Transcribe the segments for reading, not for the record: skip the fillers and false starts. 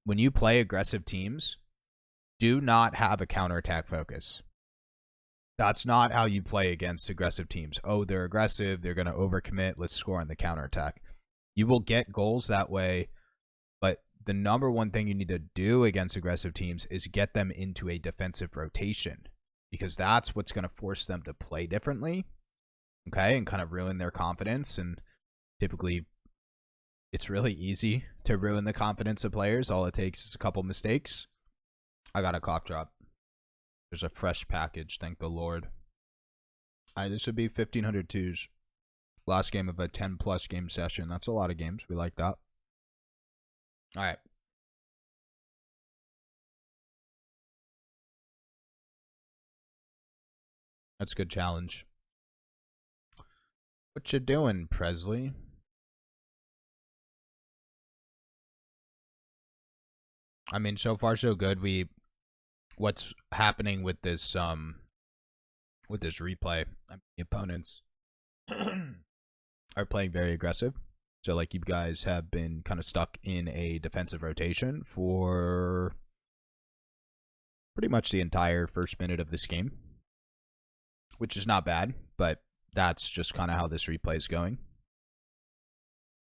when you play aggressive teams, do not have a counterattack focus. That's not how you play against aggressive teams. Oh, they're aggressive. They're going to overcommit. Let's score on the counterattack. You will get goals that way, but the number one thing you need to do against aggressive teams is get them into a defensive rotation, because that's what's going to force them to play differently, okay, and kind of ruin their confidence. And typically, it's really easy to ruin the confidence of players. All it takes is a couple mistakes. I got a cough drop. There's a fresh package, thank the Lord. All right, this would be 1500 twos. Last game of a 10-plus game session. That's a lot of games. We like that. All right. That's a good challenge. What you doing, Presley? I mean, so far so good. What's happening with this replay? The opponents are playing very aggressive. So like you guys have been kind of stuck in a defensive rotation for pretty much the entire first minute of this game, which is not bad, but that's just kind of how this replay is going.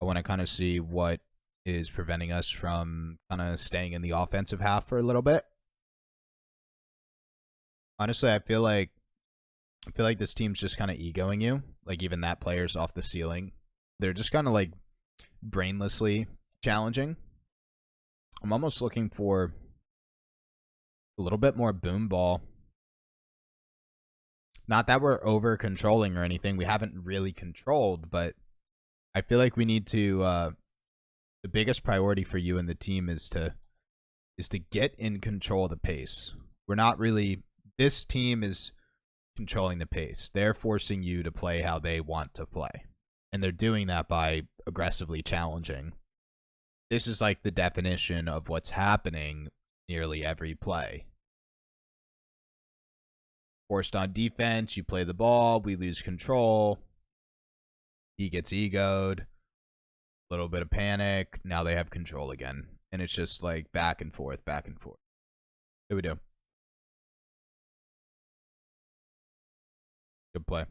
I want to kind of see what is preventing us from kind of staying in the offensive half for a little bit. Honestly, I feel like this team's just kind of egoing you. Like even that player's off the ceiling. They're just kind of like brainlessly challenging. I'm almost looking for a little bit more boom ball. Not that we're over controlling or anything. We haven't really controlled, but I feel like we need to the biggest priority for you and the team is to get in control of the pace. We're not really, this team is controlling the pace. They're forcing you to play how they want to play. And they're doing that by aggressively challenging. This is like the definition of what's happening nearly every play. Forced on defense, you play the ball, we lose control. He gets egoed. A little bit of panic. Now they have control again. And it's just like back and forth, back and forth. What do we do? Good play.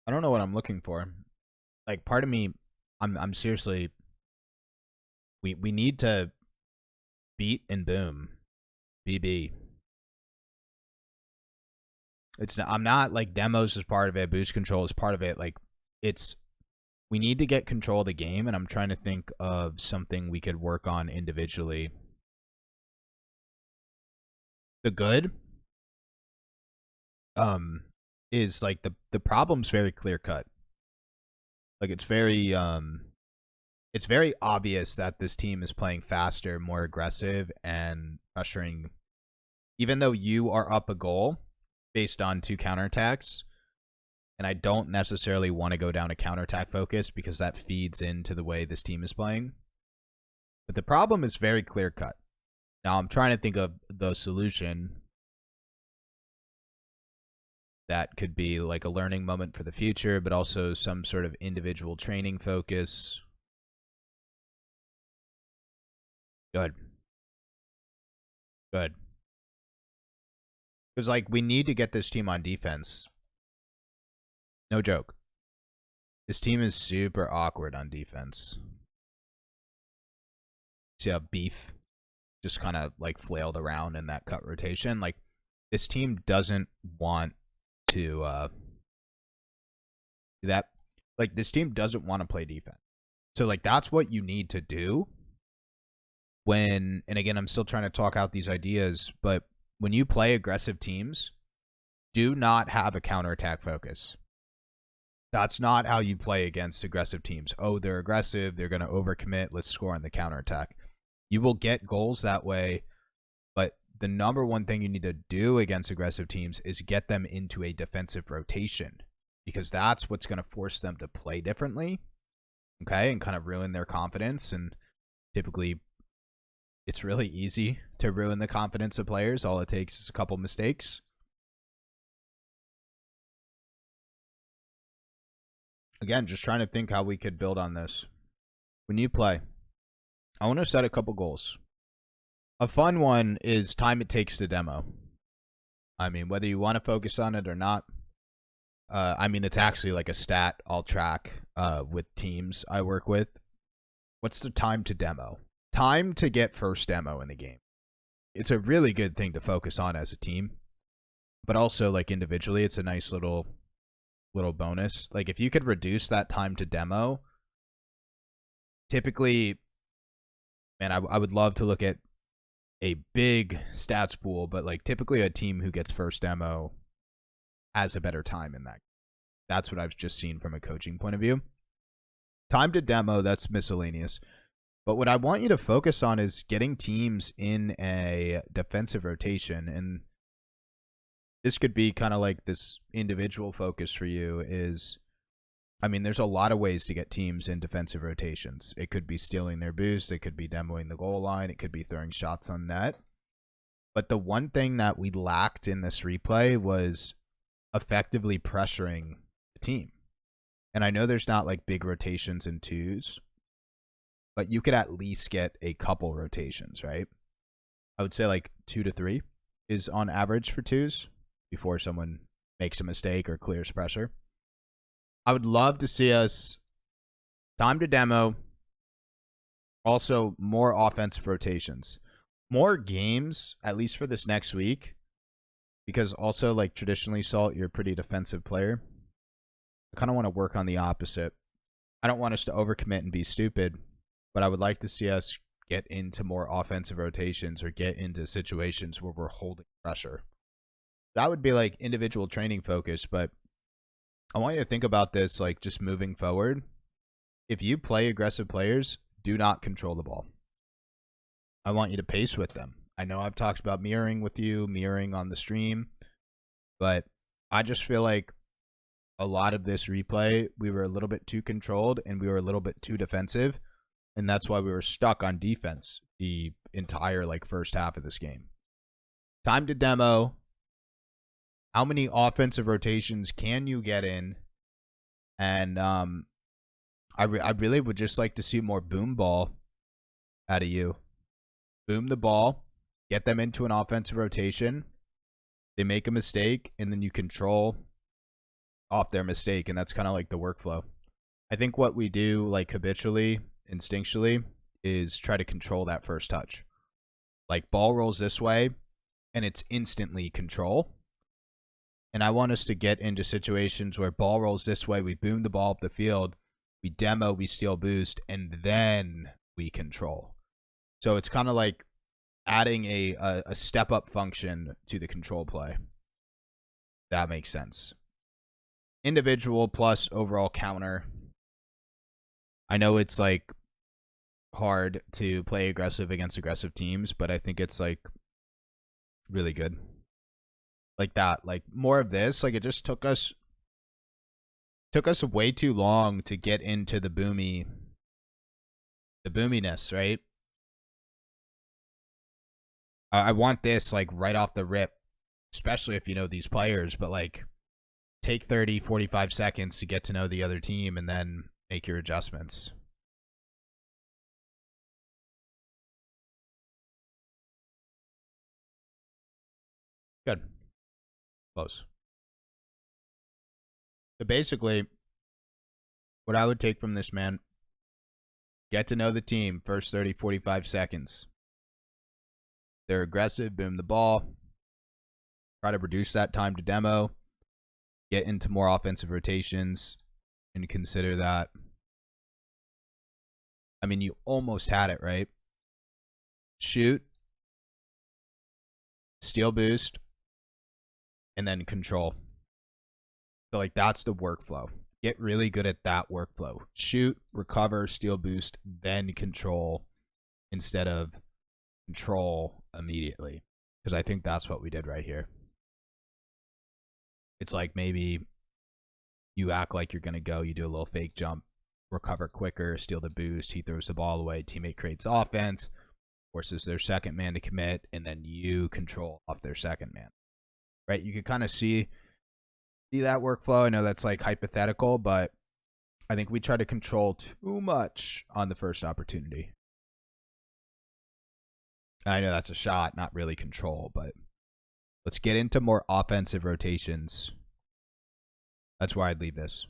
I don't know what I'm looking for. Like part of me, I'm seriously, we need to beat and boom. BB. It's not, I'm not like demos is part of it, boost control is part of it. Like it's, we need to get control of the game, and I'm trying to think of something we could work on individually. The good is like the problem's very clear cut. Like it's very obvious that this team is playing faster, more aggressive, and pressuring. Even though you are up a goal based on 2 counterattacks, and I don't necessarily want to go down a counterattack focus because that feeds into the way this team is playing. But the problem is very clear cut. Now I'm trying to think of the solution that could be like a learning moment for the future, but also some sort of individual training focus. Good. Good. Because, like, we need to get this team on defense. No joke. This team is super awkward on defense. See how Beef just kind of, like, flailed around in that cut rotation? Like, this team doesn't want to do that. Like, this team doesn't want to play defense. So, like, that's what you need to do when, and again, I'm still trying to talk out these ideas, but when you play aggressive teams, do not have a counterattack focus. That's not how you play against aggressive teams. Oh, they're aggressive. They're going to overcommit. Let's score on the counterattack. You will get goals that way, but the number one thing you need to do against aggressive teams is get them into a defensive rotation, because that's what's going to force them to play differently, okay, and kind of ruin their confidence. And typically, it's really easy to ruin the confidence of players. All it takes is a couple mistakes. Again, just trying to think how we could build on this. When you play, I want to set a couple goals. A fun one is time it takes to demo. I mean, whether you want to focus on it or not. I mean, it's actually like a stat I'll track with teams I work with. What's the time to demo? Time to get first demo in the game. It's a really good thing to focus on as a team, but also like individually, it's a nice little bonus. Like if you could reduce that time to demo, typically, man, I would love to look at a big stats pool, but like typically a team who gets first demo has a better time in that. That's what I've just seen from a coaching point of view. Time to demo, that's miscellaneous. But what I want you to focus on is getting teams in a defensive rotation. And this could be kind of like this individual focus for you is, I mean, there's a lot of ways to get teams in defensive rotations. It could be stealing their boost. It could be demoing the goal line. It could be throwing shots on net. But the one thing that we lacked in this replay was effectively pressuring the team. And I know there's not like big rotations in twos, but you could at least get a couple rotations, right? I would say like 2 to 3 is on average for twos before someone makes a mistake or clears pressure. I would love to see us time to demo, also more offensive rotations, more games, at least for this next week, because also like traditionally, Salt, you're a pretty defensive player. I kind of want to work on the opposite. I don't want us to overcommit and be stupid, but I would like to see us get into more offensive rotations or get into situations where we're holding pressure. That would be like individual training focus, but I want you to think about this like just moving forward. If you play aggressive players, do not control the ball. I want you to pace with them. I know I've talked about mirroring with you, mirroring on the stream, but I just feel like a lot of this replay, we were a little bit too controlled and we were a little bit too defensive. And that's why we were stuck on defense the entire like first half of this game. Time to demo. How many offensive rotations can you get in? And I really would just like to see more boom ball out of you. Boom the ball, get them into an offensive rotation. They make a mistake, and then you control off their mistake, and that's kind of like the workflow. I think what we do like habitually, instinctually, is try to control that first touch. Like ball rolls this way, and it's instantly control. And I want us to get into situations where ball rolls this way, we boom the ball up the field, we demo, we steal boost, and then we control. So it's kind of like adding a step-up function to the control play. That makes sense. Individual plus overall counter. I know it's like hard to play aggressive against aggressive teams, but I think it's like really good. Like that, like more of this. Like it just took us way too long to get into the boominess, right? I want this like right off the rip, especially if you know these players, but like take 30, 45 seconds to get to know the other team and then make your adjustments. Good. Close. So basically, what I would take from this, man, get to know the team first 30, 45 seconds. They're aggressive, boom the ball. Try to reduce that time to demo. Get into more offensive rotations and consider that. I mean, you almost had it, right? Shoot, steal boost, and then control. So, like, that's the workflow. Get really good at that workflow. Shoot, recover, steal boost, then control instead of control immediately. Because I think that's what we did right here. It's like maybe you act like you're going to go, you do a little fake jump, recover quicker, steal the boost, he throws the ball away, teammate creates offense, forces their second man to commit, and then you control off their second man. Right? You can kind of see that workflow. I know that's like hypothetical, but I think we try to control too much on the first opportunity. And I know that's a shot, not really control, but let's get into more offensive rotations. That's where I'd leave this.